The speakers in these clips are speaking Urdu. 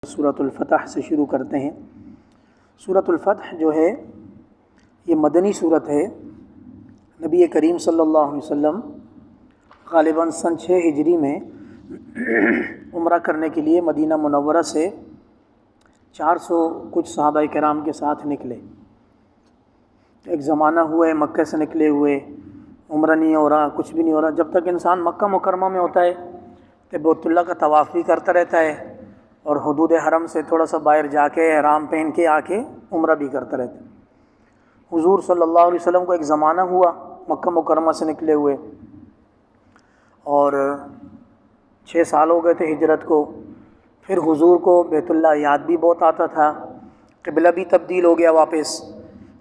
سورۃ الفتح سے شروع کرتے ہیں۔ سورۃ الفتح جو ہے یہ مدنی سورت ہے۔ نبی کریم صلی اللہ علیہ وسلم غالباً سن 6 ہجری میں عمرہ کرنے کے لیے مدینہ منورہ سے 400 کچھ صحابہ کرام کے ساتھ نکلے۔ ایک زمانہ ہوا ہے مکہ سے نکلے ہوئے، عمرہ نہیں ہو رہا، کچھ بھی نہیں ہو رہا۔ جب تک انسان مکہ مکرمہ میں ہوتا ہے تو بیت اللہ کا طواف بھی کرتا رہتا ہے اور حدود حرم سے تھوڑا سا باہر جا کے احرام پہن کے آ کے عمرہ بھی کرتا رہتا ہے۔ حضور صلی اللہ علیہ وسلم کو ایک زمانہ ہوا مکہ مکرمہ سے نکلے ہوئے، اور 6 سال ہو گئے تھے ہجرت کو۔ پھر حضور کو بیت اللہ یاد بھی بہت آتا تھا، قبلہ بھی تبدیل ہو گیا واپس،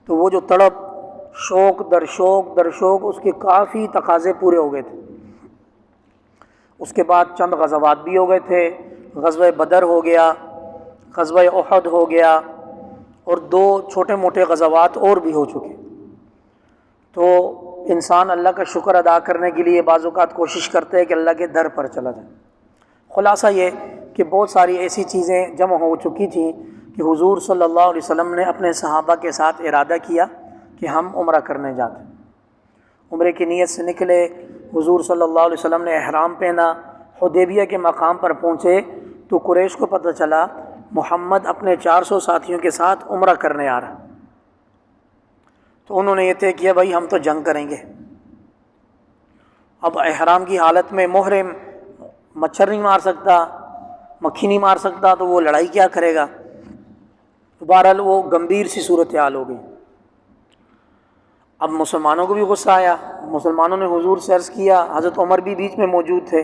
تو وہ جو تڑپ شوق در شوق در شوق اس کے کافی تقاضے پورے ہو گئے تھے۔ اس کے بعد چند غزوات بھی ہو گئے تھے، غزوہ بدر ہو گیا، غزوہ احد ہو گیا، اور 2 چھوٹے موٹے غزوات اور بھی ہو چکے۔ تو انسان اللہ کا شکر ادا کرنے کے لیے بعض اوقات کوشش کرتے ہیں کہ اللہ کے در پر چلا جائے۔ خلاصہ یہ کہ بہت ساری ایسی چیزیں جمع ہو چکی تھیں کہ حضور صلی اللہ علیہ وسلم نے اپنے صحابہ کے ساتھ ارادہ کیا کہ ہم عمرہ کرنے جاتے ہیں۔ عمرے کی نیت سے نکلے، حضور صلی اللہ علیہ وسلم نے احرام پہنا، حدیبیہ کے مقام پر پہنچے تو قریش کو پتہ چلا محمد اپنے 400 ساتھیوں کے ساتھ عمرہ کرنے آ رہا۔ تو انہوں نے یہ طے کیا بھائی ہم تو جنگ کریں گے۔ اب احرام کی حالت میں محرم مچھر نہیں مار سکتا، مکھی نہیں مار سکتا، تو وہ لڑائی کیا کرے گا؟ تو بہرحال وہ گمبھیر سی صورتحال ہو گئی۔ اب مسلمانوں کو بھی غصہ آیا، مسلمانوں نے حضور سے عرض کیا، حضرت عمر بھی بیچ میں موجود تھے،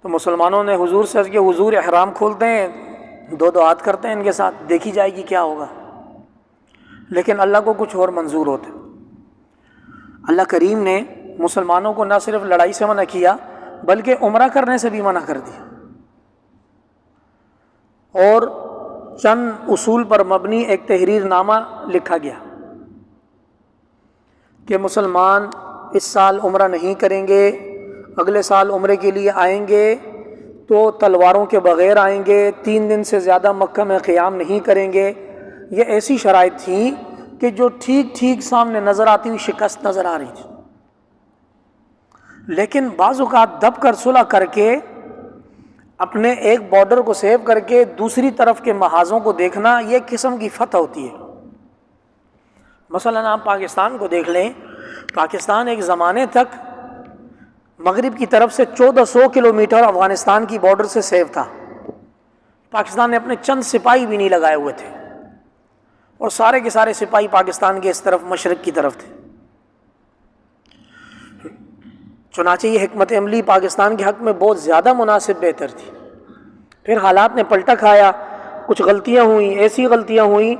تو مسلمانوں نے حضور سے عرض کیا حضور احرام کھولتے ہیں، 2 ہاتھ کرتے ہیں ان کے ساتھ، دیکھی جائے گی کیا ہوگا۔ لیکن اللہ کو کچھ اور منظور ہوتا۔ اللہ کریم نے مسلمانوں کو نہ صرف لڑائی سے منع کیا بلکہ عمرہ کرنے سے بھی منع کر دیا، اور چند اصول پر مبنی ایک تحریر نامہ لکھا گیا کہ مسلمان اس سال عمرہ نہیں کریں گے، اگلے سال عمرے کے لیے آئیں گے تو تلواروں کے بغیر آئیں گے، 3 دن سے زیادہ مکہ میں قیام نہیں کریں گے۔ یہ ایسی شرائط تھیں کہ جو ٹھیک ٹھیک سامنے نظر آتی ہوئی شکست نظر آ رہی تھی، لیکن بعض اوقات دب کر صلح کر کے اپنے ایک بارڈر کو سیو کر کے دوسری طرف کے محاذوں کو دیکھنا یہ قسم کی فتح ہوتی ہے۔ مثلاً آپ پاکستان کو دیکھ لیں، پاکستان ایک زمانے تک مغرب کی طرف سے 1400 کلومیٹر افغانستان کی بارڈر سے سیو تھا۔ پاکستان نے اپنے چند سپاہی بھی نہیں لگائے ہوئے تھے، اور سارے کے سارے سپاہی پاکستان کے اس طرف مشرق کی طرف تھے۔ چنانچہ یہ حکمت عملی پاکستان کے حق میں بہت زیادہ مناسب بہتر تھی۔ پھر حالات نے پلٹا کھایا، کچھ غلطیاں ہوئیں، ایسی غلطیاں ہوئیں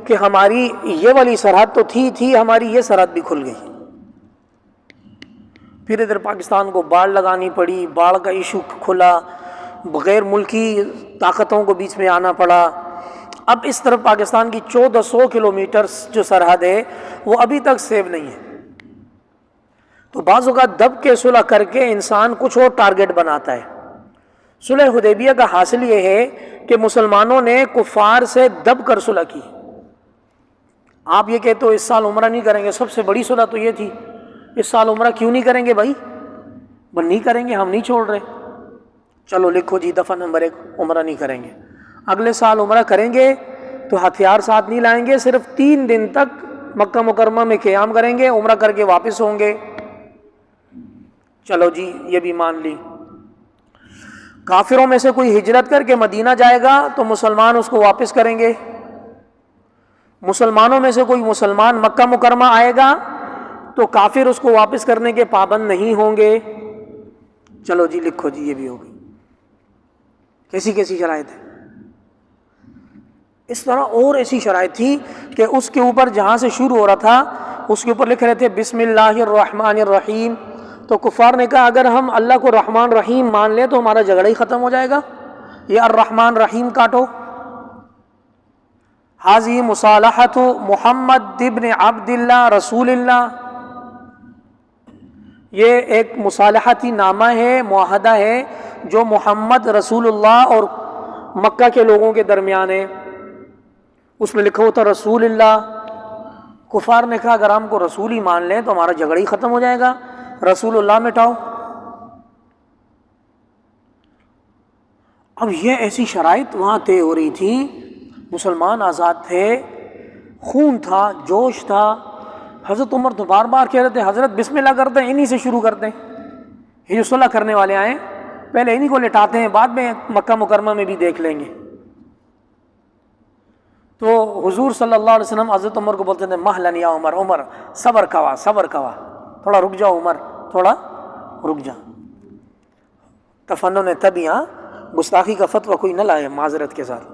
کہ ہماری یہ والی سرحد تو تھی ہماری یہ سرحد بھی کھل گئی۔ پھر ادھر پاکستان کو باڑ لگانی پڑی، باڑ کا ایشو کھلا، غیر ملکی طاقتوں کو بیچ میں آنا پڑا۔ اب اس طرف پاکستان کی 1400 کلومیٹر جو سرحد ہے وہ ابھی تک سیو نہیں ہے۔ تو بعض اوقات دب کے صلح کر کے انسان کچھ اور ٹارگٹ بناتا ہے۔ صلح حدیبیہ کا حاصل یہ ہے کہ مسلمانوں نے کفار سے دب کر صلح کی۔ آپ یہ کہتے ہو اس سال عمرہ نہیں کریں گے، سب سے بڑی صلح تو یہ تھی اس سال عمرہ کیوں نہیں کریں گے بھائی؟ نہیں کریں گے، ہم نہیں چھوڑ رہے، چلو لکھو جی دفعہ نمبر 1 عمرہ نہیں کریں گے۔ اگلے سال عمرہ کریں گے تو ہتھیار ساتھ نہیں لائیں گے، صرف 3 دن تک مکہ مکرمہ میں قیام کریں گے، عمرہ کر کے واپس ہوں گے۔ چلو جی یہ بھی مان لی۔ کافروں میں سے کوئی ہجرت کر کے مدینہ جائے گا تو مسلمان اس کو واپس کریں گے، مسلمانوں میں سے کوئی مسلمان مکہ مکرمہ آئے گا تو کافر اس کو واپس کرنے کے پابند نہیں ہوں گے۔ چلو جی لکھو جی یہ بھی ہوگی۔ کیسی شرائط ہے؟ اس طرح اور ایسی شرائط تھی کہ اس کے اوپر جہاں سے شروع ہو رہا تھا اس کے اوپر لکھ رہے تھے بسم اللہ الرحمن الرحیم، تو کفار نے کہا اگر ہم اللہ کو رحمان رحیم مان لیں تو ہمارا جھگڑا ہی ختم ہو جائے گا، یہ الرحمن رحیم کاٹو۔ حاضی مصالحۃ محمد ابن عبد اللہ رسول اللہ، یہ ایک مصالحتی نامہ ہے، معاہدہ ہے جو محمد رسول اللہ اور مکہ کے لوگوں کے درمیان ہے، اس میں لکھا ہوتا رسول اللہ۔ کفار نے کہا اگر ہم کو رسول ہی مان لیں تو ہمارا جھگڑا ہی ختم ہو جائے گا، رسول اللہ مٹاؤ۔ اب یہ ایسی شرائط وہاں طے ہو رہی تھی، مسلمان آزاد تھے، خون تھا، جوش تھا۔ حضرت عمر تو بار بار کہہ رہے تھے حضرت بسم اللہ کرتے ہیں، انہی سے شروع کرتے ہیں، یہ جو صلح کرنے والے آئے پہلے انہی کو لٹاتے ہیں، بعد میں مکہ مکرمہ میں بھی دیکھ لیں گے۔ تو حضور صلی اللہ علیہ وسلم حضرت عمر کو بولتے تھے مہلن یا عمر، عمر صبر کوا، صبر کوا، تھوڑا رک جاؤ عمر، تھوڑا رک جا۔ تفنن نے تب یہاں گستاخی کا فتویٰ کوئی نہ لائے معذرت کے ساتھ۔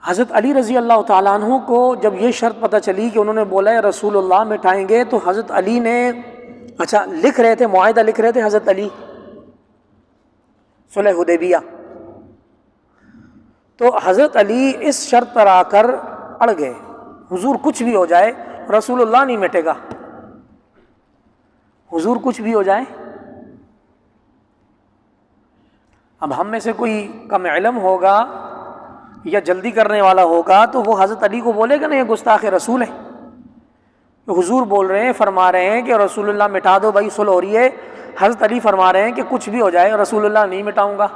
حضرت علی رضی اللہ تعالیٰ عنہ کو جب یہ شرط پتہ چلی کہ انہوں نے بولا ہے رسول اللہ مٹائیں گے، تو حضرت علی نے لکھ رہے تھے، معاہدہ لکھ رہے تھے حضرت علی، صلح حدیبیہ۔ تو حضرت علی اس شرط پر آ کر اڑ گئے، حضور کچھ بھی ہو جائے رسول اللہ نہیں مٹے گا، حضور کچھ بھی ہو جائے۔ اب ہم میں سے کوئی کم علم ہوگا یا جلدی کرنے والا ہوگا تو وہ حضرت علی کو بولے گا نا یہ گستاخ رسول ہے، حضور بول رہے ہیں، فرما رہے ہیں کہ رسول اللہ مٹا دو بھائی، صلح ہو رہی ہے، حضرت علی فرما رہے ہیں کہ کچھ بھی ہو جائے رسول اللہ نہیں مٹاؤں گا۔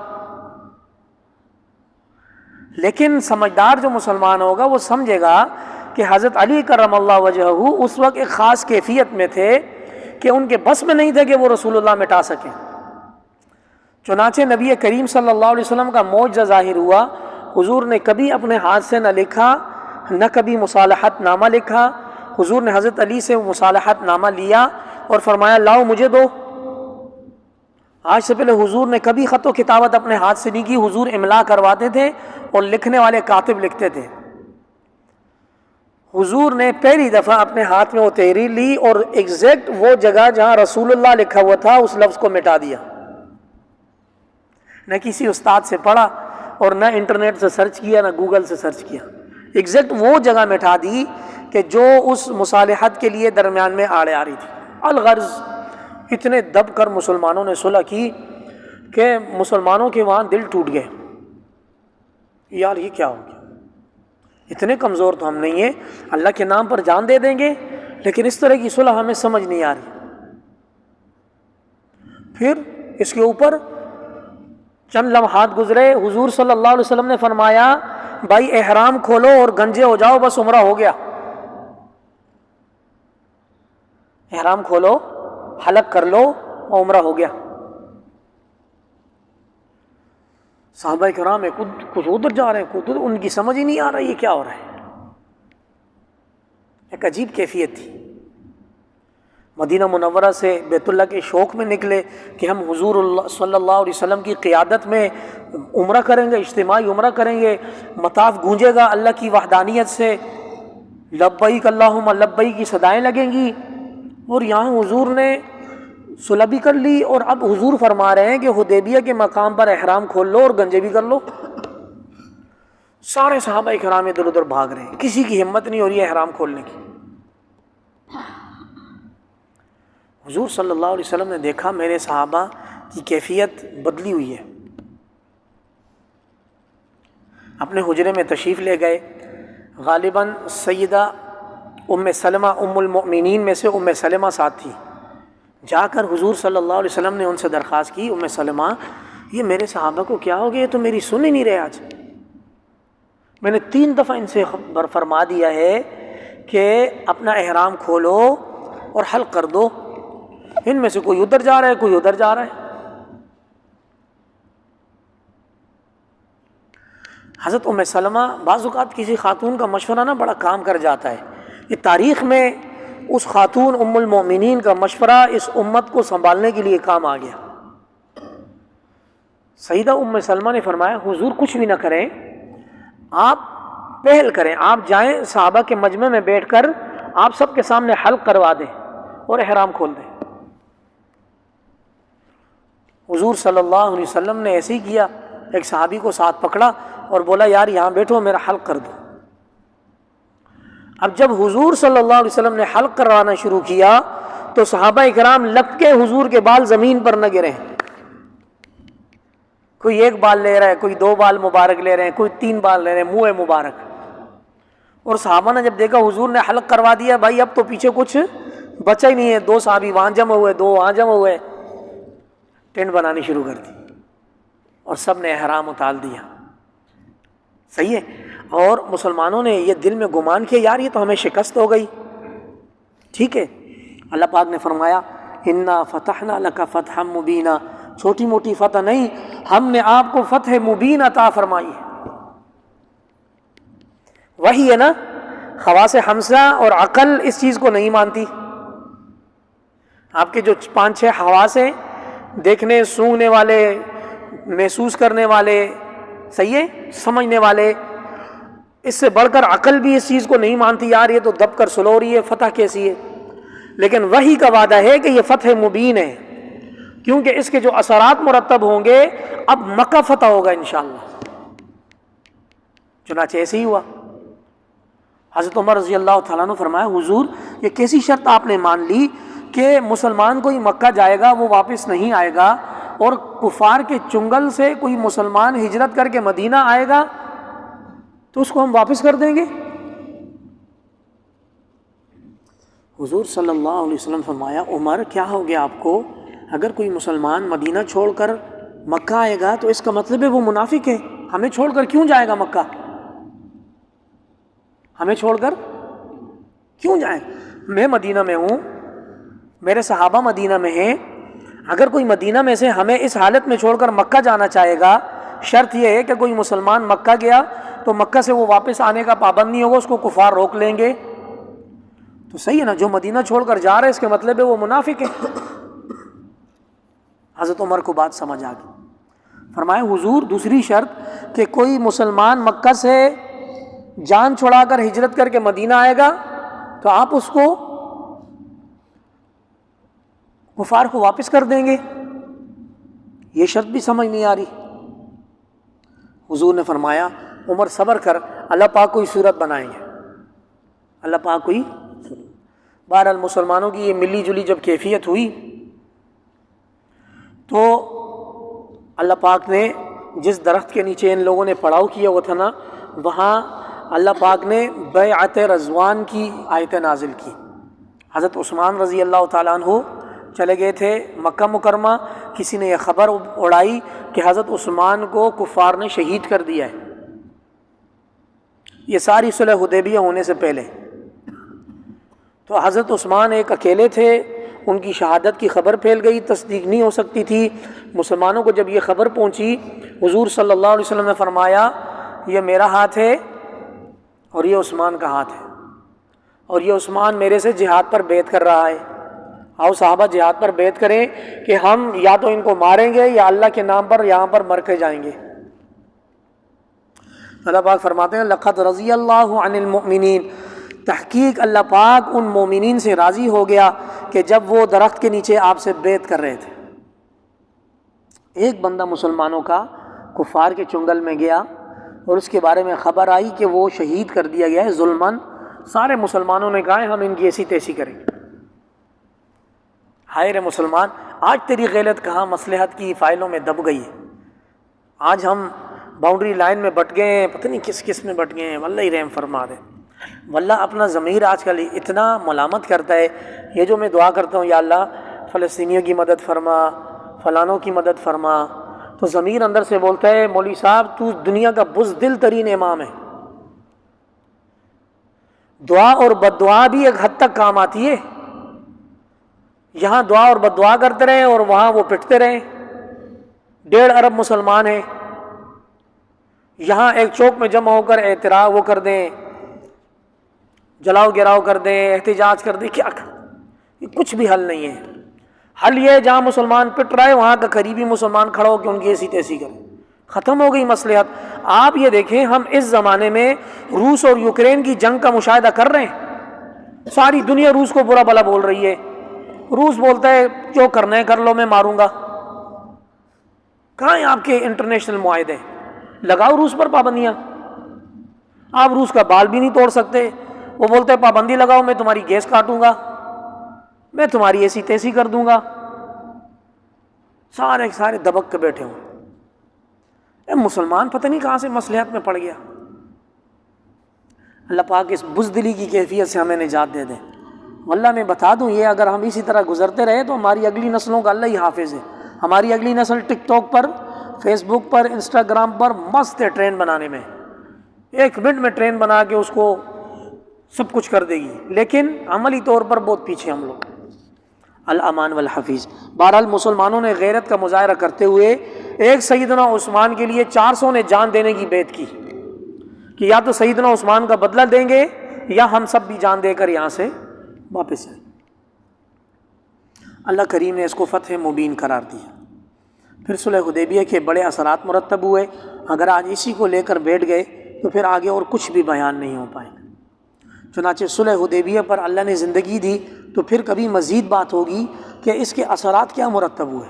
لیکن سمجھدار جو مسلمان ہوگا وہ سمجھے گا کہ حضرت علی کرم اللہ وجہہ اس وقت ایک خاص کیفیت میں تھے کہ ان کے بس میں نہیں تھے کہ وہ رسول اللہ مٹا سکیں۔ چنانچہ نبی کریم صلی اللہ علیہ وسلم کا معجزہ ظاہر ہوا، حضور نے کبھی اپنے ہاتھ سے نہ لکھا، نہ کبھی مصالحت نامہ لکھا۔ حضور نے حضرت علی سے مصالحت نامہ لیا اور فرمایا لاؤ مجھے دو۔ آج سے پہلے حضور نے کبھی خط و کتابت اپنے ہاتھ سے نہیں کی، حضور املا کرواتے تھے اور لکھنے والے کاتب لکھتے تھے۔ حضور نے پہلی دفعہ اپنے ہاتھ میں وہ تحریر لی اور ایگزیکٹ وہ جگہ جہاں رسول اللہ لکھا ہوا تھا اس لفظ کو مٹا دیا، نہ کسی استاد سے پڑھا اور نہ انٹرنیٹ سے سرچ کیا، نہ گوگل سے سرچ کیا، ایگزیکٹ وہ جگہ مٹا دی کہ جو اس مصالحت کے لیے درمیان میں آڑے آ رہی تھی۔ الغرض اتنے دب کر مسلمانوں نے صلح کی کہ مسلمانوں کے وہاں دل ٹوٹ گئے، یار یہ کیا ہو گیا، اتنے کمزور تو ہم نہیں ہیں، اللہ کے نام پر جان دے دیں گے لیکن اس طرح کی صلح ہمیں سمجھ نہیں آ رہی۔ پھر اس کے اوپر چند لمحات گزرے، حضور صلی اللہ علیہ وسلم نے فرمایا بھائی احرام کھولو اور گنجے ہو جاؤ، بس عمرہ ہو گیا۔ احرام کھولو، حلق کر لو اور عمرہ ہو گیا۔ صحابہ کرام کچھ ادھر جا رہے ہیں، کچھ ادھر، ان کی سمجھ ہی نہیں آ رہا یہ کیا ہو رہا ہے۔ ایک عجیب کیفیت تھی۔ مدینہ منورہ سے بیت اللہ کے شوق میں نکلے کہ ہم حضور اللہ صلی اللہ علیہ وسلم کی قیادت میں عمرہ کریں گے، اجتماعی عمرہ کریں گے، مطاف گونجے گا اللہ کی وحدانیت سے، لبیک اللہم لبیک کی صدائیں لگیں گی، اور یہاں حضور نے صلح بھی کر لی اور اب حضور فرما رہے ہیں کہ حدیبیہ کے مقام پر احرام کھول لو اور گنجے بھی کر لو۔ سارے صحابہ کرام ادھر ادھر بھاگ رہے ہیں، کسی کی ہمت نہیں ہو رہی ہے احرام کھولنے کی۔ حضور صلی اللہ علیہ وسلم نے دیکھا میرے صحابہ کی کیفیت بدلی ہوئی ہے، اپنے حجرے میں تشریف لے گئے۔ غالباً سیدہ ام سلمہ ام المؤمنین میں سے ام سلمہ ساتھ تھی۔ جا کر حضور صلی اللہ علیہ وسلم نے ان سے درخواست کی، ام سلمہ یہ میرے صحابہ کو کیا ہو گیا، یہ تو میری سن ہی نہیں رہے، آج میں نے 3 دفعہ ان سے فرما دیا ہے کہ اپنا احرام کھولو اور حلق کر دو، ان میں سے کوئی ادھر جا رہا ہے کوئی ادھر جا رہا ہے۔ حضرت ام سلمہ بعض اوقات کسی خاتون کا مشورہ نہ بڑا کام کر جاتا ہے، یہ تاریخ میں اس خاتون ام المؤمنین کا مشورہ اس امت کو سنبھالنے کے لیے کام آ گیا۔ سیدہ ام سلمہ نے فرمایا حضور کچھ بھی نہ کریں، آپ پہل کریں، آپ جائیں صحابہ کے مجمع میں بیٹھ کر آپ سب کے سامنے حلق کروا دیں اور احرام کھول دیں۔ حضور صلی اللہ علیہ وسلم نے ایسے ہی کیا، ایک صحابی کو ساتھ پکڑا اور بولا یار یہاں بیٹھو میرا حلق کر دو۔ اب جب حضور صلی اللہ علیہ وسلم نے حلق کروانا شروع کیا تو صحابہ کرام لگ کے حضور کے بال زمین پر نہ گرے، کوئی 1 بال لے رہا ہے، کوئی 2 بال مبارک لے رہے ہیں، کوئی 3 بال لے رہے ہیں، منہ مبارک. اور صحابہ نے جب دیکھا حضور نے حلق کروا دیا، بھائی اب تو پیچھے کچھ بچا ہی نہیں ہے. 2 صحابی وہاں جمع ہوئے، 2 وہاں جمع ہوئے، ٹینٹ بنانی شروع کر دی اور سب نے احرام اتار دیا. صحیح ہے. اور مسلمانوں نے یہ دل میں گمان کیا یار یہ تو ہمیں شکست ہو گئی. ٹھیک ہے. اللہ پاک نے فرمایا انا فتحنا لک فتحا مبینا، چھوٹی موٹی فتح نہیں، ہم نے آپ کو فتح مبین عطا فرمائی ہے. وہی ہے نا، خواص حمزہ اور عقل اس چیز کو نہیں مانتی. آپ کے جو 5-6 حواس ہیں، دیکھنے، سونگنے والے، محسوس کرنے والے، صحیح ہے، سمجھنے والے، اس سے بڑھ کر عقل بھی اس چیز کو نہیں مانتی یار یہ تو دب کر سلو رہی ہے، فتح کیسی ہے. لیکن وحی کا وعدہ ہے کہ یہ فتح مبین ہے، کیونکہ اس کے جو اثرات مرتب ہوں گے، اب مکہ فتح ہوگا انشاءاللہ. چنانچہ ایسے ہی ہوا. حضرت عمر رضی اللہ تعالیٰ عنہ فرمایا حضور یہ کیسی شرط آپ نے مان لی کہ مسلمان کوئی مکہ جائے گا وہ واپس نہیں آئے گا، اور کفار کے چنگل سے کوئی مسلمان ہجرت کر کے مدینہ آئے گا تو اس کو ہم واپس کر دیں گے؟ حضور صلی اللہ علیہ وسلم فرمایا عمر کیا ہو گیا آپ کو؟ اگر کوئی مسلمان مدینہ چھوڑ کر مکہ آئے گا تو اس کا مطلب ہے وہ منافق ہے. ہمیں چھوڑ کر کیوں جائے گا مکہ؟ ہمیں چھوڑ کر کیوں جائیں؟ میں مدینہ میں ہوں، میرے صحابہ مدینہ میں ہیں. اگر کوئی مدینہ میں سے ہمیں اس حالت میں چھوڑ کر مکہ جانا چاہے گا، شرط یہ ہے کہ کوئی مسلمان مکہ گیا تو مکہ سے وہ واپس آنے کا پابند نہیں ہوگا، اس کو کفار روک لیں گے. تو صحیح ہے نا، جو مدینہ چھوڑ کر جا رہا ہے اس کے مطلب ہے وہ منافق ہے. حضرت عمر کو بات سمجھ آ گئی. فرمایا حضور دوسری شرط کہ کوئی مسلمان مکہ سے جان چھڑا کر ہجرت کر کے مدینہ آئے گا تو آپ اس کو کفار کو واپس کر دیں گے. یہ شرط بھی سمجھ نہیں آ رہی. حضور نے فرمایا عمر صبر کر، اللہ پاک کوئی صورت بنائیں گے، اللہ پاک کوئی. بہرحال مسلمانوں کی یہ ملی جلی جب کیفیت ہوئی تو اللہ پاک نے جس درخت کے نیچے ان لوگوں نے پڑاؤ کیا ہوا تھا نا، وہاں اللہ پاک نے بیعت رضوان کی آیتیں نازل کی. حضرت عثمان رضی اللہ تعالیٰ عنہ چلے گئے تھے مکہ مکرمہ، کسی نے یہ خبر اڑائی کہ حضرت عثمان کو کفار نے شہید کر دیا ہے. یہ ساری صلح حدیبیہ ہونے سے پہلے. تو حضرت عثمان ایک اکیلے تھے، ان کی شہادت کی خبر پھیل گئی، تصدیق نہیں ہو سکتی تھی. مسلمانوں کو جب یہ خبر پہنچی، حضور صلی اللہ علیہ وسلم نے فرمایا یہ میرا ہاتھ ہے اور یہ عثمان کا ہاتھ ہے، اور یہ عثمان میرے سے جہاد پر بیعت کر رہا ہے. آؤ صحابہ جہاد پر بیعت کریں کہ ہم یا تو ان کو ماریں گے یا اللہ کے نام پر یہاں پر مر کے جائیں گے. اللہ پاک فرماتے ہیں لقد رضی اللہ عن المؤمنین، تحقیق اللہ پاک ان مومنین سے راضی ہو گیا کہ جب وہ درخت کے نیچے آپ سے بیعت کر رہے تھے. ایک بندہ مسلمانوں کا کفار کے چنگل میں گیا اور اس کے بارے میں خبر آئی کہ وہ شہید کر دیا گیا ہے ظلماً. سارے مسلمانوں نے کہا ہم ان کی ایسی تیسی کریں گے. ہائے رے مسلمان، آج تیری غیرت کہاں مصلحت کی فائلوں میں دب گئی ہے. آج ہم باؤنڈری لائن میں بٹ گئے ہیں، پتہ نہیں کس کس میں بٹ گئے ہیں. واللہ ہی رحم فرما دے. واللہ اپنا ضمیر آج کل اتنا ملامت کرتا ہے. یہ جو میں دعا کرتا ہوں یا اللہ فلسطینیوں کی مدد فرما، فلانوں کی مدد فرما، تو ضمیر اندر سے بولتا ہے مولوی صاحب تو دنیا کا بزدل ترین امام ہے. دعا اور بد دعا بھی ایک حد تک کام آتی ہے. یہاں دعا اور بد دعا کرتے رہیں اور وہاں وہ پٹتے رہیں. 1.5 ارب مسلمان ہیں، یہاں ایک چوک میں جمع ہو کر اعتراض وہ کر دیں، جلاؤ گراؤ کر دیں، احتجاج کر دیں، کیا کر یہ کچھ بھی حل نہیں ہے. حل یہ ہے جہاں مسلمان پٹ رہا ہے وہاں کا قریبی مسلمان کھڑا ہو کہ ان کی ایسی تیسی کرے. ختم ہو گئی مصلحت. آپ یہ دیکھیں ہم اس زمانے میں روس اور یوکرین کی جنگ کا مشاہدہ کر رہے ہیں. ساری دنیا روس کو برا بھلا بول رہی ہے. روس بولتا ہے جو کرنا ہے کر لو، میں ماروں گا. کہاں ہیں آپ کے انٹرنیشنل معاہدے؟ لگاؤ روس پر پابندیاں. آپ روس کا بال بھی نہیں توڑ سکتے. وہ بولتے ہیں پابندی لگاؤ، میں تمہاری گیس کاٹوں گا، میں تمہاری ایسی تیسی کر دوں گا. سارے دبک کے بیٹھے ہوں. مسلمان پتہ نہیں کہاں سے مصلحت میں پڑ گیا۔ اللہ پاک اس بزدلی کی کیفیت سے ہمیں نجات دے دیں۔ واللہ میں بتا دوں، یہ اگر ہم اسی طرح گزرتے رہے تو ہماری اگلی نسلوں کا اللہ ہی حافظ ہے۔ ہماری اگلی نسل ٹک ٹاک پر، فیس بک پر، انسٹاگرام پر مست ہے ٹرین بنانے میں، 1 منٹ میں ٹرین بنا کے اس کو سب کچھ کر دے گی، لیکن عملی طور پر بہت پیچھے ہم لوگ۔ الامان والحفیظ۔ بہرحال مسلمانوں نے غیرت کا مظاہرہ کرتے ہوئے ایک سیدنا عثمان کے لیے 400 نے جان دینے کی بیعت کی کہ یا تو سیدنا عثمان کا بدلہ دیں گے یا ہم سب بھی جان دے کر یہاں سے واپس آئیں۔ اللہ کریم نے اس کو فتح مبین قرار دیا۔ پھر صلح حدیبیہ کے بڑے اثرات مرتب ہوئے۔ اگر آج اسی کو لے کر بیٹھ گئے تو پھر آگے اور کچھ بھی بیان نہیں ہو پائے گا۔ چنانچہ صلح حدیبیہ پر اللہ نے زندگی دی تو پھر کبھی مزید بات ہوگی کہ اس کے اثرات کیا مرتب ہوئے،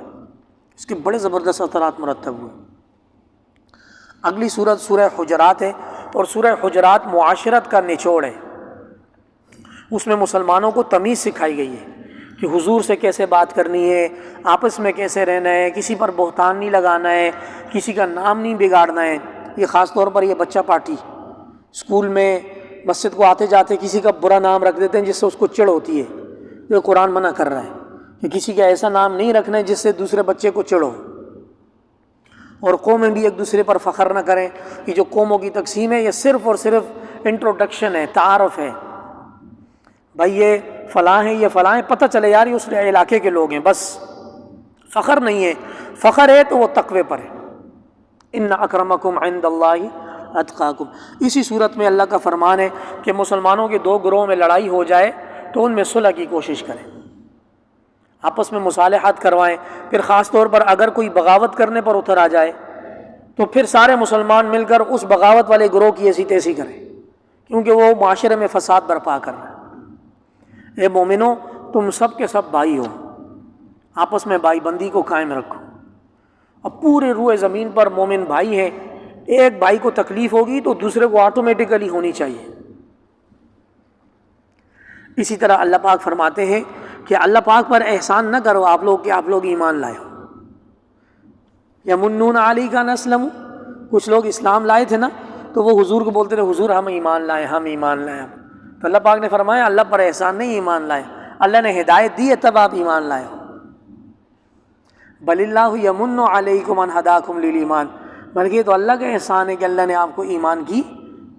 اس کے بڑے زبردست اثرات مرتب ہوئے۔ اگلی سورت سورہ حجرات ہے، اور سورہ حجرات معاشرت کا نچوڑ ہے۔ اس میں مسلمانوں کو تمیز سکھائی گئی ہے کہ حضور سے کیسے بات کرنی ہے، آپس میں کیسے رہنا ہے، کسی پر بہتان نہیں لگانا ہے، کسی کا نام نہیں بگاڑنا ہے۔ یہ خاص طور پر یہ بچہ پارٹی اسکول میں مسجد کو آتے جاتے کسی کا برا نام رکھ دیتے ہیں جس سے اس کو چڑ ہوتی ہے۔ جو قرآن منع کر رہا ہے کہ کسی کا ایسا نام نہیں رکھنا ہے جس سے دوسرے بچے کو چڑ ہو، اور قومیں بھی ایک دوسرے پر فخر نہ کریں۔ یہ جو قوموں کی تقسیم ہے یہ صرف اور صرف انٹروڈکشن ہے، تعارف ہے، بھائی یہ فلاں ہیں، یہ فلاں ہیں، پتہ چلے یار یہ اس علاقے کے لوگ ہیں، بس فخر نہیں ہے۔ فخر ہے تو وہ تقوی پر ہے۔ ان اکرمکم عند اللہ اتقاکم۔ اسی صورت میں اللہ کا فرمان ہے کہ مسلمانوں کے 2 گروہوں میں لڑائی ہو جائے تو ان میں صلح کی کوشش کریں، آپس میں مصالحات کروائیں۔ پھر خاص طور پر اگر کوئی بغاوت کرنے پر اتر آ جائے تو پھر سارے مسلمان مل کر اس بغاوت والے گروہ کی ایسی تیسی کریں، کیونکہ وہ معاشرے میں فساد برپا کر رہا ہے۔ اے مومنو، تم سب کے سب بھائی ہو، آپس میں بھائی بندی کو قائم رکھو۔ اب پورے روئے زمین پر مومن بھائی ہیں، ایک بھائی کو تکلیف ہوگی تو دوسرے کو آٹومیٹیکلی ہونی چاہیے۔ اسی طرح اللہ پاک فرماتے ہیں کہ اللہ پاک پر احسان نہ کرو آپ لوگ کہ آپ لوگ ایمان لائے ہو۔ یمنون علیک ان اسلموا، کچھ لوگ اسلام لائے تھے نا تو وہ حضور کو بولتے تھے حضور ہم ایمان لائے، ہم ایمان لائے۔ تو اللہ پاک نے فرمایا اللہ پر احسان نہیں ایمان لائے، اللہ نے ہدایت دی ہے تب آپ ایمان لائے ہو۔ بل اللہ یمن علیکم ان ہداکم للایمان، بلکہ تو اللہ کا احسان ہے کہ اللہ نے آپ کو ایمان کی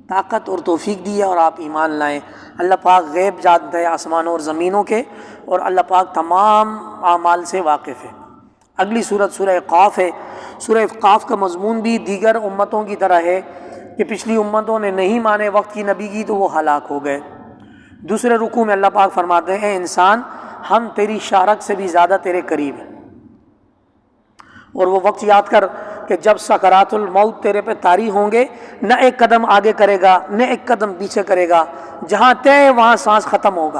طاقت اور توفیق دی ہے اور آپ ایمان لائیں۔ اللہ پاک غیب جانتا ہے آسمانوں اور زمینوں کے، اور اللہ پاک تمام اعمال سے واقف ہے۔ اگلی سورت سورہ قاف ہے۔ سورہ قاف کا مضمون بھی دیگر امتوں کی طرح ہے کہ پچھلی امتوں نے نہیں مانے وقت کی نبی کی تو وہ ہلاک ہو گئے۔ دوسرے رکوع میں اللہ پاک فرماتے ہیں اے انسان ہم تیری شارک سے بھی زیادہ تیرے قریب ہیں، اور وہ وقت یاد کر کہ جب سکرات الموت تیرے پہ طاری ہوں گے، نہ ایک قدم آگے کرے گا نہ ایک قدم پیچھے کرے گا، جہاں طے وہاں سانس ختم ہوگا۔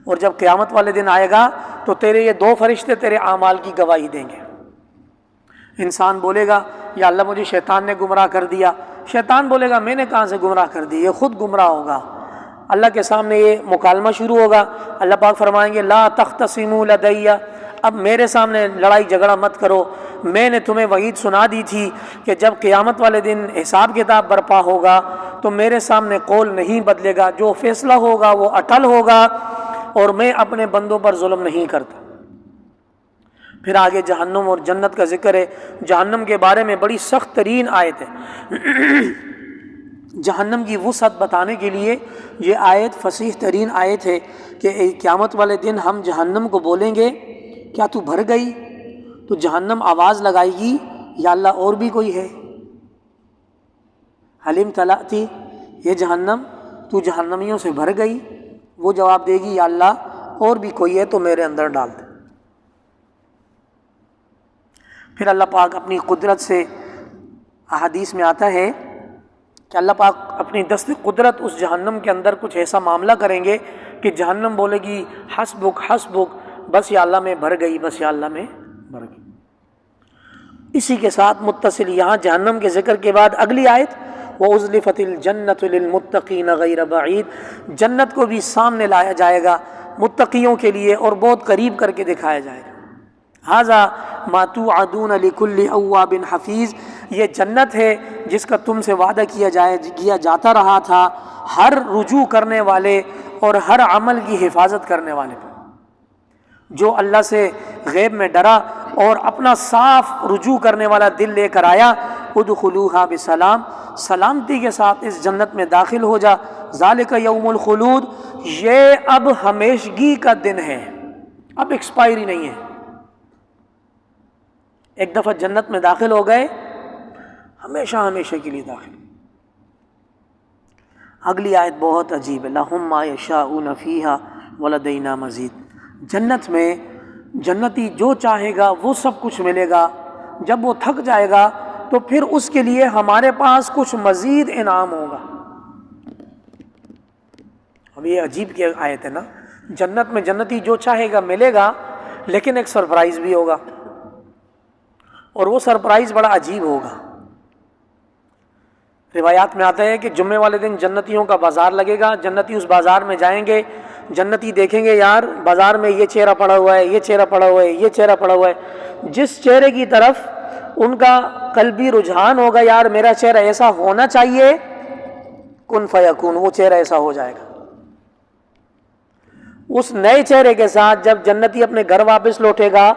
اور جب قیامت والے دن آئے گا تو تیرے یہ 2 فرشتے تیرے اعمال کی گواہی دیں گے۔ انسان بولے گا یا اللہ مجھے شیطان نے گمراہ کر دیا، شیطان بولے گا میں نے کہاں سے گمراہ کر دی، یہ خود گمراہ ہوگا۔ اللہ کے سامنے یہ مکالمہ شروع ہوگا، اللہ پاک فرمائیں گے لا تختصموا لدی، اب میرے سامنے لڑائی جھگڑا مت کرو، میں نے تمہیں وعید سنا دی تھی کہ جب قیامت والے دن حساب کتاب برپا ہوگا تو میرے سامنے قول نہیں بدلے گا، جو فیصلہ ہوگا وہ اٹل ہوگا، اور میں اپنے بندوں پر ظلم نہیں کرتا۔ پھر آگے جہنم اور جنت کا ذکر ہے۔ جہنم کے بارے میں بڑی سخت ترین آیت ہے۔ جہنم کی وسعت بتانے کے لیے یہ آیت فصیح ترین آیت ہے کہ قیامت والے دن ہم جہنم کو بولیں گے کیا تو بھر گئی؟ تو جہنم آواز لگائے گی یا اللہ اور بھی کوئی ہے؟ حلیم تلاتی، یہ جہنم تو جہنمیوں سے بھر گئی؟ وہ جواب دے گی یا اللہ اور بھی کوئی ہے تو میرے اندر ڈال دے۔ پھر اللہ پاک اپنی قدرت سے، احادیث میں آتا ہے کہ اللہ پاک اپنی دست قدرت اس جہنم کے اندر کچھ ایسا معاملہ کریں گے کہ جہنم بولے گی حسبک حسبک، بس یا اللہ میں بھر گئی، بس یا اللہ میں بھر گئی۔ اسی کے ساتھ متصل یہاں جہنم کے ذکر کے بعد اگلی آیت وَأُزْلِفَتِ الْجَنَّةُ لِلْمُتَّقِينَ غَيْرَ بَعِيدٍ، جنت کو بھی سامنے لایا جائے گا متقیوں کے لیے اور بہت قریب کر کے دکھایا جائے گا۔ ھذا ما توعدون لکل اواب حفیظ، یہ جنت ہے جس کا تم سے وعدہ کیا جاتا رہا تھا ہر رجوع کرنے والے اور ہر عمل کی حفاظت کرنے والے پر۔ جو اللہ سے غیب میں ڈرا اور اپنا صاف رجوع کرنے والا دل لے کر آیا، ادخلوها بسلام، سلامتی کے ساتھ اس جنت میں داخل ہو جا، ذالک یوم الخلود، یہ اب ہمیشگی کا دن ہے، اب ایکسپائری نہیں ہے۔ ایک دفعہ جنت میں داخل ہو گئے، ہمیشہ ہمیشہ کے لیے داخل۔ اگلی آیت بہت عجیب ہے، لَهُم مَّا يَشَاءُونَ فِيهَا وَلَدَيْنَا مَزِيدٌ۔ جنت میں جنتی جو چاہے گا وہ سب کچھ ملے گا، جب وہ تھک جائے گا تو پھر اس کے لیے ہمارے پاس کچھ مزید انعام ہوگا۔ اب یہ عجیب کی آیت ہے نا، جنت میں جنتی جو چاہے گا ملے گا، لیکن ایک سرپرائز بھی ہوگا، اور وہ سرپرائز بڑا عجیب ہوگا۔ روایات میں آتا ہے کہ جمعے والے دن جنتیوں کا بازار لگے گا، جنتی اس بازار میں جائیں گے، جنتی دیکھیں گے یار بازار میں یہ چہرہ پڑا ہوا ہے، یہ چہرہ پڑا ہوا ہے، یہ چہرہ پڑا ہوا ہے، جس چہرے کی طرف ان کا قلبی رجحان ہوگا یار میرا چہرہ ایسا ہونا چاہیے، کن فیکون، وہ چہرہ ایسا ہو جائے گا۔ اس نئے چہرے کے ساتھ جب جنتی اپنے گھر واپس لوٹے گا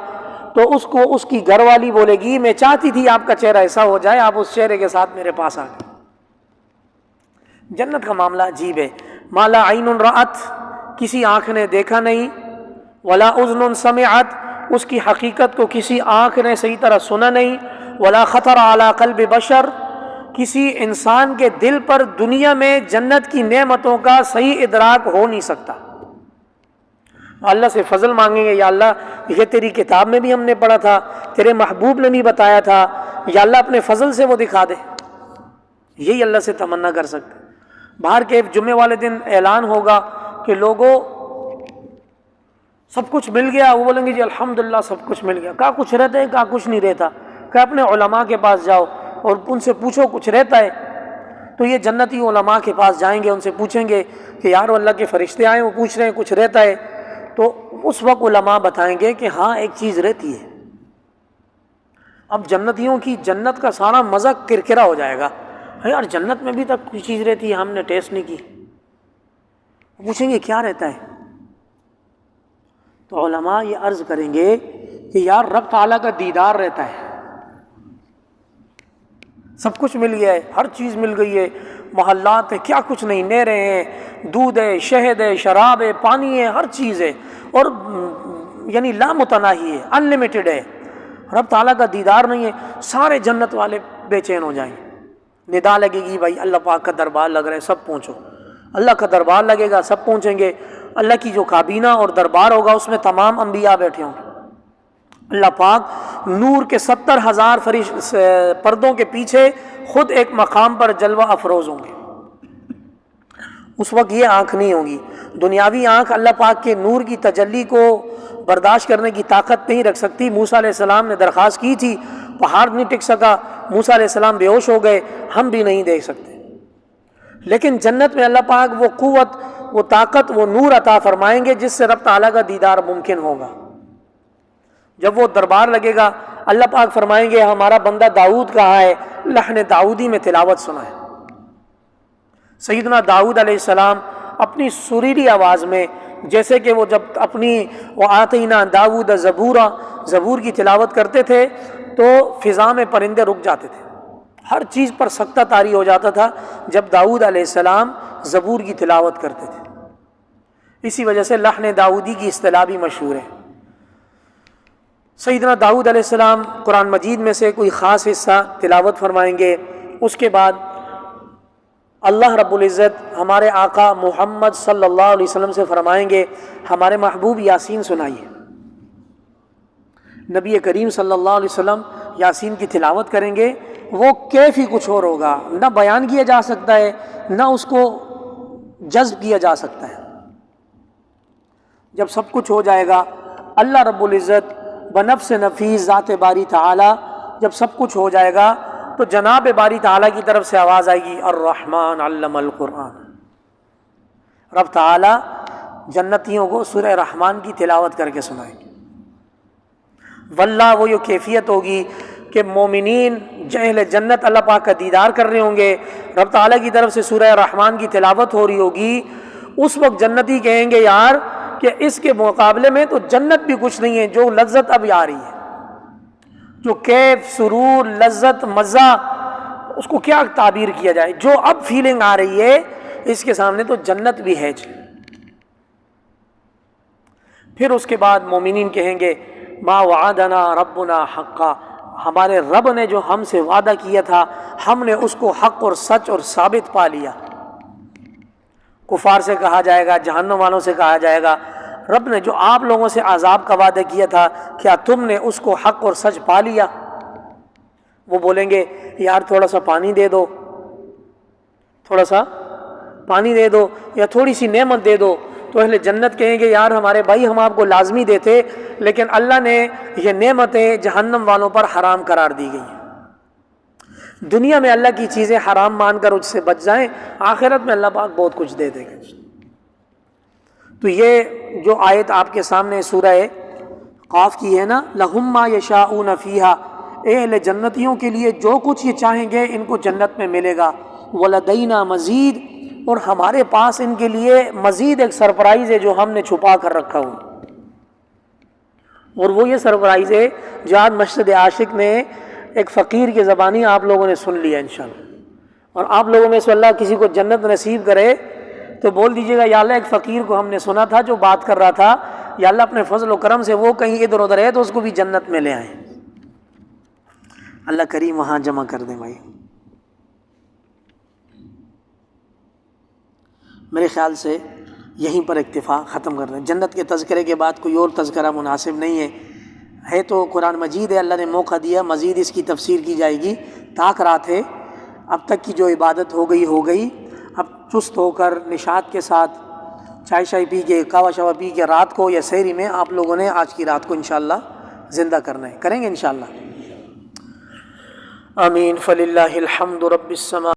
تو اس کو اس کی گھر والی بولے گی میں چاہتی تھی آپ کا چہرہ ایسا ہو جائے، آپ اس چہرے کے ساتھ میرے پاس آ گئے۔ جنت کا معاملہ عجیب ہے، ما لا عین رأت، کسی آنکھ نے دیکھا نہیں، ولا اذن سمعت، اس کی حقیقت کو کسی آنکھ نے صحیح طرح سنا نہیں، ولا خطر علی قلب بشر، کسی انسان کے دل پر دنیا میں جنت کی نعمتوں کا صحیح ادراک ہو نہیں سکتا۔ اللہ سے فضل مانگیں گے، یا اللہ یہ تیری کتاب میں بھی ہم نے پڑھا تھا، تیرے محبوب نے بھی بتایا تھا، یا اللہ اپنے فضل سے وہ دکھا دے، یہی اللہ سے تمنا کر سکتے۔ باہر کے جمعے والے دن اعلان ہوگا کہ لوگوں سب کچھ مل گیا، وہ بولیں گے جی الحمدللہ سب کچھ مل گیا۔ کہا کچھ رہتا ہے، کہا کچھ نہیں رہتا، کہ اپنے علماء کے پاس جاؤ اور ان سے پوچھو کچھ رہتا ہے۔ تو یہ جنتی علماء کے پاس جائیں گے، ان سے پوچھیں گے کہ یار اللہ کے فرشتے آئے، وہ پوچھ رہے ہیں کچھ رہتا ہے، تو اس وقت علماء بتائیں گے کہ ہاں ایک چیز رہتی ہے۔ اب جنتیوں کی جنت کا سارا مزہ کرکرا ہو جائے گا، یار جنت میں بھی تک کوئی چیز رہتی ہے، ہم نے ٹیسٹ نہیں کی۔ پوچھیں گے کیا رہتا ہے، تو علماء یہ عرض کریں گے کہ یار رب تعالیٰ کا دیدار رہتا ہے، سب کچھ مل گیا ہے، ہر چیز مل گئی ہے، محلات ہیں، کیا کچھ نہیں، نہریں ہیں، دودھ ہے، شہد ہے، شراب ہے، پانی ہے، ہر چیز ہے، اور یعنی لا متناہی ہے، انلمیٹڈ ہے۔ رب تعالیٰ کا دیدار نہیں ہے، سارے جنت والے بے چین ہو جائیں گے۔ ندا لگے گی بھائی اللہ پاک کا دربار لگ رہا ہے، سب پہنچو، اللہ کا دربار لگے گا، سب پہنچیں گے۔ اللہ کی جو کابینہ اور دربار ہوگا اس میں تمام انبیاء بیٹھے ہوں گے۔ اللہ پاک نور کے 70,000 پردوں کے پیچھے خود ایک مقام پر جلوہ افروز ہوں گے۔ اس وقت یہ آنکھ نہیں ہوگی، دنیاوی آنکھ اللہ پاک کے نور کی تجلی کو برداشت کرنے کی طاقت نہیں رکھ سکتی۔ موسیٰ علیہ السلام نے درخواست کی تھی، پہاڑ نہیں ٹک سکا، موسیٰ علیہ السلام بے ہوش ہو گئے، ہم بھی نہیں دیکھ سکتے۔ لیکن جنت میں اللہ پاک وہ قوت، وہ طاقت، وہ نور عطا فرمائیں گے جس سے رب تعالیٰ کا دیدار ممکن ہوگا۔ جب وہ دربار لگے گا اللہ پاک فرمائیں گے ہمارا بندہ داؤد کہاں ہے، لحن داؤدی میں تلاوت سنائے۔ سیدنا داؤد علیہ السلام اپنی سریلی آواز میں، جیسے کہ وہ جب اپنی وَآتَيْنَا دَاوُودَ زَبُورًا زبور کی تلاوت کرتے تھے تو فضا میں پرندے رک جاتے تھے، ہر چیز پر سکتہ طاری ہو جاتا تھا جب داؤد علیہ السلام زبور کی تلاوت کرتے تھے۔ اسی وجہ سے لحن داؤدی کی اصطلاح بھی مشہور ہے۔ سیدنا داؤد علیہ السلام قرآن مجید میں سے کوئی خاص حصہ تلاوت فرمائیں گے، اس کے بعد اللہ رب العزت ہمارے آقا محمد صلی اللہ علیہ وسلم سے فرمائیں گے ہمارے محبوب یاسین سنائیے۔ نبی کریم صلی اللہ علیہ وسلم یاسین کی تلاوت کریں گے، وہ کیف ہی کچھ اور ہوگا، نہ بیان کیا جا سکتا ہے نہ اس کو جذب کیا جا سکتا ہے۔ جب سب کچھ ہو جائے گا اللہ رب العزت بنفس نفیس ذات باری تعالی، جب سب کچھ ہو جائے گا تو جناب باری تعالیٰ کی طرف سے آواز آئے گی الرحمن علم القرآن۔ رب تعالیٰ جنتیوں کو سورہ رحمان کی تلاوت کر کے سنائیں گے۔ واللہ وہ یہ کیفیت ہوگی کہ مومنین اہل جنت اللہ پاک کا دیدار کر رہے ہوں گے، رب تعالیٰ کی طرف سے سورہ رحمان کی تلاوت ہو رہی ہوگی، اس وقت جنتی کہیں گے یار کہ اس کے مقابلے میں تو جنت بھی کچھ نہیں ہے، جو لذت اب آ رہی ہے، جو کیف، سرور، لذت، مزہ، اس کو کیا تعبیر کیا جائے، جو اب فیلنگ آ رہی ہے اس کے سامنے تو جنت بھی ہے جی۔ پھر اس کے بعد مومنین کہیں گے ما وعدنا ربنا حقا، ہمارے رب نے جو ہم سے وعدہ کیا تھا ہم نے اس کو حق اور سچ اور ثابت پا لیا۔ کفار سے کہا جائے گا، جہنم والوں سے کہا جائے گا رب نے جو آپ لوگوں سے عذاب کا وعدہ کیا تھا کیا تم نے اس کو حق اور سچ پا لیا؟ وہ بولیں گے یار تھوڑا سا پانی دے دو، تھوڑا سا پانی دے دو یا تھوڑی سی نعمت دے دو۔ تو اہل جنت کہیں گے یار ہمارے بھائی ہم آپ کو لازمی دیتے، لیکن اللہ نے یہ نعمتیں جہنم والوں پر حرام قرار دی گئی ہیں۔ دنیا میں اللہ کی چیزیں حرام مان کر اس سے بچ جائیں، آخرت میں اللہ پاک بہت کچھ دے دے گا۔ تو یہ جو آیت آپ کے سامنے سورہ قاف کی ہے نا، لَهُمْ مَا يَشَاءُونَ فِيهَا، اہل جنتیوں کے لیے جو کچھ یہ چاہیں گے ان کو جنت میں ملے گا، وَلَدَيْنَا مَزِيد، اور ہمارے پاس ان کے لیے مزید ایک سرپرائز ہے جو ہم نے چھپا کر رکھا ہوا، اور وہ یہ سرپرائز ہے جو آج مسجد عاشق نے ایک فقیر کی زبانی آپ لوگوں نے سن لیا انشاءاللہ، اور آپ لوگوں میں سے اللہ کسی کو جنت نصیب کرے تو بول دیجیے گا یا اللہ ایک فقیر کو ہم نے سنا تھا جو بات کر رہا تھا، یا اللہ اپنے فضل و کرم سے وہ کہیں ادھر ادھر ہے تو اس کو بھی جنت میں لے آئیں۔ اللہ کریم وہاں جمع کر دیں بھائی۔ میرے خیال سے یہیں پر اکتفا ختم کر دیں، جنت کے تذکرے کے بعد کوئی اور تذکرہ مناسب نہیں ہے تو قرآن مجید ہے، اللہ نے موقع دیا مزید اس کی تفسیر کی جائے گی۔ تاک رات ہے، اب تک کی جو عبادت ہو گئی، اب چست ہو کر نشاط کے ساتھ چائے شائے پی کے، قہوہ شوا پی کے رات کو یا سحری میں آپ لوگوں نے آج کی رات کو انشاءاللہ زندہ کرنا ہے، کریں گے انشاءاللہ۔ آمین۔ فللہ الحمد رب السماء